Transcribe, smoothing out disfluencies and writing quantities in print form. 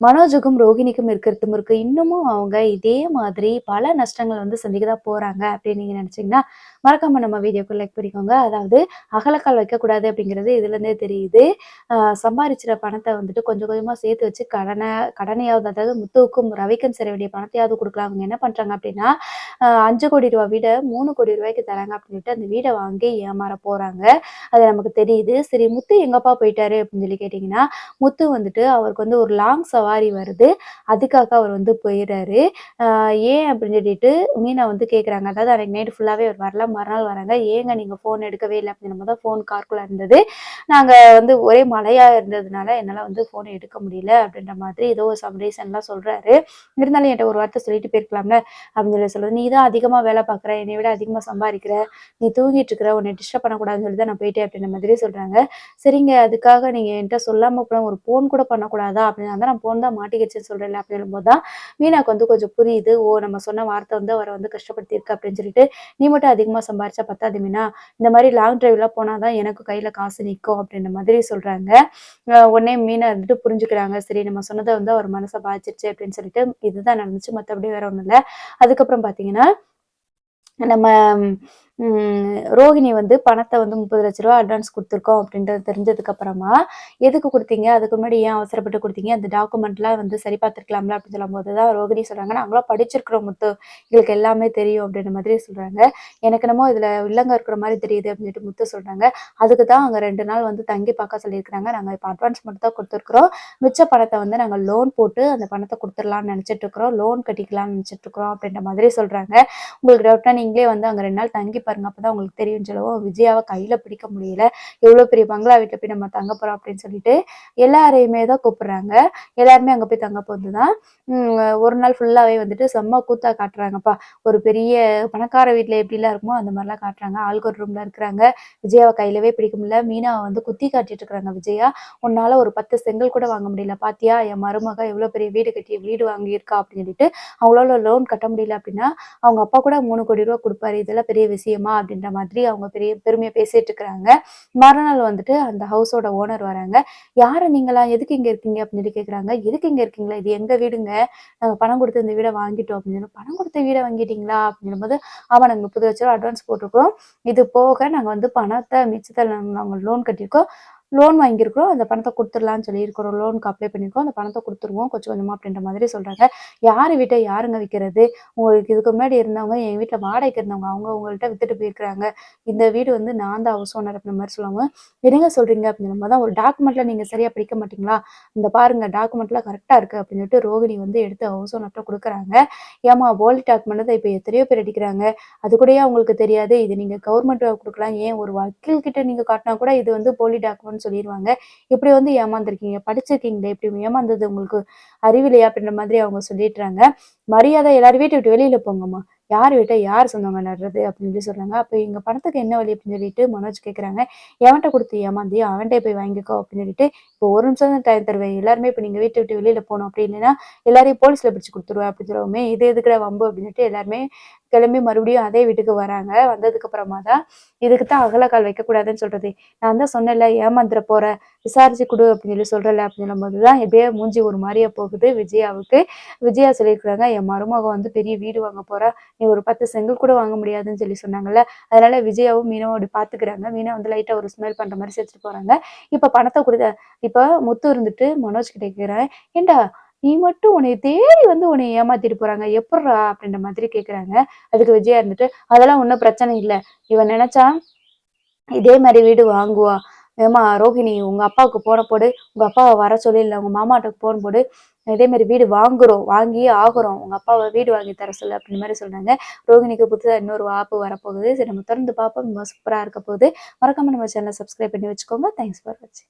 மனோஜுக்கும், ரோகிணிக்கும் இருக்கிறதும் இருக்கு. இன்னமும் அவங்க இதே மாதிரி பல நஷ்டங்கள் வந்து சந்திக்க தான் போறாங்க அப்படின்னு நீங்க நினைச்சீங்கன்னா, மறக்காம நம்ம வீடியோக்கு லைக் பண்ணிக்கோங்க. அதாவது அகலக்கால் வைக்கக்கூடாது அப்படிங்கிறது இதுலேருந்தே தெரியுது. சம்பாரிச்சுற பணத்த வந்துட்டு கொஞ்சம் கொஞ்சமா சேர்த்து வச்சு கடனையாவது அதாவது முத்துவுக்கும், ரவிக்கும் சேர வேண்டிய பணத்தையாவது குடுக்கலாம். அவங்க என்ன பண்றாங்க அப்படின்னா, ரூ. 5,00,00,000 வீட ரூ. 3,00,00,000க்கு தராங்க அப்படின்னு சொல்லிட்டு அந்த வீட வாங்கி ஏமாற போறாங்க. அது நமக்கு தெரியுது. சரி முத்து எங்கப்பா போயிட்டாரு அப்படின்னு சொல்லி கேட்டீங்கன்னா, முத்து வந்துட்டு அவருக்கு வந்து ஒரு லாங் சவாரி வருது. அதுக்காக அவர் வந்து போயிறாரு. ஏன் அப்படின்னு சொல்லிட்டு மீனா வந்து கேட்குறாங்க. அதாவது அன்னைக்கு நைட் ஃபுல்லாவே அவர் வரல. மறுநாள் வராங்க. "ஏங்க நீங்க ஃபோன் எடுக்கவே இல்ல?" அப்படின்னும் போது ஃபோன் காருக்குள்ள இருந்தது. "நாங்க வந்து ஒரே மழையா இருந்ததுனால என்னால வந்து ஃபோன் எடுக்க முடியல." அப்படின்ற மாதிரி ஏதோ ஒரு சம் ரீசன்லாம் சொல்றாரு. இருந்தாலும் என்ட்ட ஒரு வார்த்தை சொல்லிட்டு போயிருக்கலாம்ல அப்படின்னு சொல்லி சொல்லுது. "நீ தான் அதிகமா வேலை பார்க்குற. என்னைய விட அதிகமா சம்பாதிக்கிற. நீ தூங்கிட்டு இருக்கிற. உன்னை டிஸ்டர்ப் பண்ணக்கூடாதுன்னு சொல்லி தான் நான் போயிட்டேன்." அப்படின்ற மாதிரி சொல்றாங்க. "சரிங்க. அதுக்காக நீங்க என்ட்ட சொல்லாம கூட ஒரு ஃபோன் கூட பண்ணக்கூடாதா?" அப்படின்னு அதான் நான் ஃபோன் தான் மாட்டிக்கிச்சுன்னு சொல்றேன்ல அப்படின்னும்போது தான் மீனாக்கு வந்து கொஞ்சம் புரியுது. ஓ! நம்ம சொன்ன வார்த்தை வந்து அவர வந்து கஷ்டப்படுத்தியிருக்கு அப்படின்னு சொல்லிட்டு, "நீ மட்டும் அதிகமா சம்பாரிச்சா பத்தாது மீனா. இந்த மாரி லாங் டிரைவ்லாம் போனா தான் எனக்கு கையில காசு நிக்கும்." அப்படின்ற மாதிரி சொல்றாங்க. உடனே மீனா வந்துட்டு புரிஞ்சுக்கிறாங்க. சரி நம்ம சொன்னத வந்து அவர் மனச பாதிச்சிருச்சு அப்படின்னு சொல்லிட்டு, இதுதான் நடந்துச்சு. மத்தபடி வேற ஒண்ணும் இல்ல. அதுக்கப்புறம் பார்த்தீங்கன்னா, நம்ம ரோகிணி வந்து பணத்த வந்து ரூ. 30,00,000 அட்வான்ஸ் குடுத்துருக்கோம் அப்படின்றது தெரிஞ்சதுக்கு அப்புறமா, "எதுக்கு குடுத்தீங்க? அதுக்கு முன்னாடி ஏன் அவசரப்பட்டு குடுத்தீங்க? அந்த டாக்குமெண்ட்லாம் வந்து சரி பார்த்துருக்கலாம்ல." அப்படின்னு சொல்லும்போது தான் ரோகிணி சொல்றாங்க, "நாங்கலாம் படிச்சிருக்கிறோம் முத்து. எங்களுக்கு எல்லாமே தெரியும்." அப்படின்ற மாதிரி சொல்றாங்க. "எனக்கு என்னமோ இதுல வில்லங்க இருக்கிற மாரி தெரியுது." அப்படின்னு சொல்லிட்டு முத்து சொல்றாங்க. "அதுக்கு தான் அங்க 2 நாள் வந்து தங்கி பார்க்க சொல்லியிருக்கிறாங்க. நாங்க இப்ப அட்வான்ஸ் மட்டும் தான் குடுத்துருக்குறோம். மிச்ச பணத்த வந்து நாங்க லோன் போட்டு அந்த பணத்த குடுத்துரலாம்னு நெனச்சுட்டு இருக்கிறோம். லோன் கட்டிக்கலாம்னு நெனச்சுட்டு இருக்கிறோம்." அப்படின்ற மாதிரி சொல்றாங்க. உங்களுக்கு டவுட்னா நீங்களே வந்து அங்க 2 நாள் தங்கி பாருங்க. அப்பதான் உங்களுக்கு தெரியும்னு சொல்லவும், விஜயாவ கையில பிடிக்க முடியல. எவ்வளோ பெரிய பங்களா வீட்ல போய் நம்ம தங்க போறோம் அப்படின்னு சொல்லிட்டு, எல்லாரையுமே தான் கூப்பிடுறாங்க. எல்லாருமே அங்க போய் தங்க போது தான், ஒரு நாள் ஃபுல்லாவே வந்துட்டு செம்ம கூத்தா காட்டுறாங்கப்பா. ஒரு பெரிய பணக்கார வீட்ல எப்படிலாம் இருக்குமோ, அந்த மாரிலாம் காட்டுறாங்க. ஆளுக்கு ஒரு ரூம்ல இருக்கிறாங்க. விஜயாவ கையிலவே பிடிக்க முடியல. மீனாவ வந்து குத்தி காட்டிட்டு இருக்கிறாங்க விஜயா. "உன்னால ஒரு 10 செங்கல் கூட வாங்க முடியல. பாத்தியா? என் மருமக எவ்வளோ பெரிய வீடு கட்டி வீடு வாங்கியிருக்கா" அப்படின்னு சொல்லிட்டு, அவங்களால லோன் கட்ட முடியல அப்படின்னா, அவங்க அப்பா கூட 3,00,00,000 குடுப்பாரு. இதெல்லாம் பெரிய விஷயமா? அப்படின்ற மாதிரி அவங்க பெரிய பெருமையா பேசிட்டு இருக்கிறாங்க. மறுநாள் வந்துட்டு அந்த ஹவுஸோட ஓனர் வராங்க. "யாரு நீங்கலாம்? எதுக்கு இங்க இருக்கீங்க?" அப்படின்னு சொல்லி கேட்குறாங்க. "எதுக்கு இங்க இருக்கீங்களா? இது எங்க வீடுங்க. நாங்க பணம் குடுத்து இந்த வீட வாங்கிட்டோம்." அப்படின்னு சொன்னோம். "பணம் குடுத்து வீட வாங்கிட்டீங்களா?" அப்படின்னும்போது, "ஆமா நாங்க ரூ. 30,00,000 அட்வான்ஸ் போட்டிருக்கோம். இது போக நாங்க வந்து பணத்த மிச்சத்த நாங்க லோன் கட்டியிருக்கோம். லோன் வாங்கியிருக்கிறோம். அந்த பணத்த குடுத்துடலாம்னு சொல்லியிருக்கிறோம். லோனுக்கு அப்ளை பண்ணியிருக்கோம். அந்த பணத்த குடுத்துருவோம் கொஞ்சம் கொஞ்சமா." அப்படின்ற மாதிரி சொல்றாங்க. "யாரு வீட்ட யாருங்க விக்கிறது? உங்களுக்கு இதுக்கு முன்னாடி இருந்தவங்க என் வீட்ல வாடகைக்கு இருந்தவங்க. அவங்க உங்கள்ட்ட வித்துட்டு போயிருக்காங்க. இந்த வீடு வந்து நான் தான் ஹவுஸ் ஓனர்." அப்படின்ற மாரி சொல்லுவாங்க. "என்னங்க சொல்றீங்க?" அப்படின்னும் போது, "ஒரு டாக்குமெண்ட்ல நீங்க சரியா படிக்க மாட்டீங்களா? இந்த பாருங்க டாக்குமெண்ட்லாம் கரெக்ட்டா இருக்கு." அப்படின்னு சொல்லிட்டு ரோகிணி வந்து எடுத்து ஹவுஸ் ஓனர்ட்ட குடுக்குறாங்க. "ஏம்மா போலி டாக்குமெண்ட் தான் இப்ப எத்தனையோ பேர் அடிக்கிறாங்க. அது கூடயா உங்களுக்கு தெரியாது? இது நீங்க கவர்மெண்ட் குடுக்கலாம். ஏன் ஒரு வக்கீல் கிட்ட நீங்க காட்டினா கூட இது வந்து போலி டாக்குமெண்ட்னு சொல்லிருவாங்க. இப்படி வந்து ஏமாந்துருக்கீங்க. படிச்சிருக்கீங்களே இப்படி ஏமாந்தது உங்களுக்கு அறிவில்லையா?" அப்படின்ற மாதிரி அவங்க சொல்லிடுறாங்க. "மரியாதை எல்லாரும் வீட்ட விட்டு வெளியில போங்கம்மா. யார் வீட்ட யார் சொந்தங்க நடுறது?" அப்படின்னு சொல்லி சொல்றாங்க. "அப்ப எங்க பணத்துக்கு என்ன வழி?" அப்படின்னு சொல்லிட்டு மனோஜ் கேட்குறாங்க. "எவன்ட்ட குடுத்து ஏமாந்தியோ அவன்ட்டயே போய் வாங்கிக்கோ" அப்படின்னு சொல்லிட்டு, "இப்போ ஒரு நிமிஷம் தான் டைம் தருவேன். எல்லாருமே இப்ப நீங்க வீட்ட விட்டு வெளியில போணும். அப்படி இல்லைன்னா எல்லாரையும் போலீஸ்ல பிடிச்சு குடுத்துருவேன்." அப்படின்னு சொல்லவுமே, "இது எதுக்குடா வம்பு?" அப்படின்னு சொல்லிட்டு எல்லாருமே கிளம்பி மறுபடியும் அதே வீட்டுக்கு வராங்க. வந்ததுக்கு அப்புறமா தான், "இதுக்கு தான் அகலக்கால் வைக்கக்கூடாதுன்னு சொல்றது. நான் தான் சொன்னேன்ல ஏமாந்துற போற. விசாரிச்சு குடு" அப்படின்னு சொல்லி சொல்றேன்ல அப்படின்னு சொல்லும்போது தான் எப்படியோ மூஞ்சி ஒரு மாரியா போகுது விஜயாவுக்கு. விஜயா சொல்லியிருக்கிறாங்க, "என் மருமக வந்து பெரிய வீடு வாங்க போறா. நீ ஒரு 10 செங்கல் கூட வாங்க முடியாதுன்னு சொல்லி சொன்னாங்கல்ல." அதனால விஜயாவும் மீனாவும் அப்படி பார்த்துக்கிறாங்க. மீனா வந்து லைட்டா ஒரு ஸ்மைல் பண்ற மாரி சிரிச்சுட்டு போறாங்க. இப்ப பணத்த குடுத்த இப்ப முத்து இருந்துட்டு மனோஜ் கிட்ட கேட்கிறேன், "ஏன்டா நீ மட்டும் உன்னைய தேடி வந்து உன்னைய ஏமாத்திட்டு போறாங்க. எப்புட்றா?" அப்படின்ற மாதிரி கேட்குறாங்க. அதுக்கு விஜயா இருந்துட்டு, "அதெல்லாம் ஒண்ணும் பிரச்சனை இல்ல. இவ நெனச்சா இதே மாரி வீடு வாங்குவா. ஏம்மா ரோகிணி உங்க அப்பாவுக்கு ஃபோன போடு. உங்க அப்பாவ வர சொல்லு. இல்ல உங்க மாமாட்ட ஃபோன் போடு. இதே மாரி வீடு வாங்குறோம். வாங்கியே ஆகுறோம். உங்க அப்பாவ வீடு வாங்கி தர சொல்லு." அப்படின்ற மாரி சொன்னாங்க. ரோகிணிக்கு புதுசா இன்னொரு வாய்ப்பு வரப்போகுது. சரி நம்ம தொடர்ந்து பார்ப்போம். ரொம்ப சூப்பரா இருக்க போகுது. மறக்காம நம்ம சேனல சப்ஸ்கிரைப் பண்ணி வச்சுக்கோங்க. தேங்க்ஸ் ஃபார் வாட்சிங்.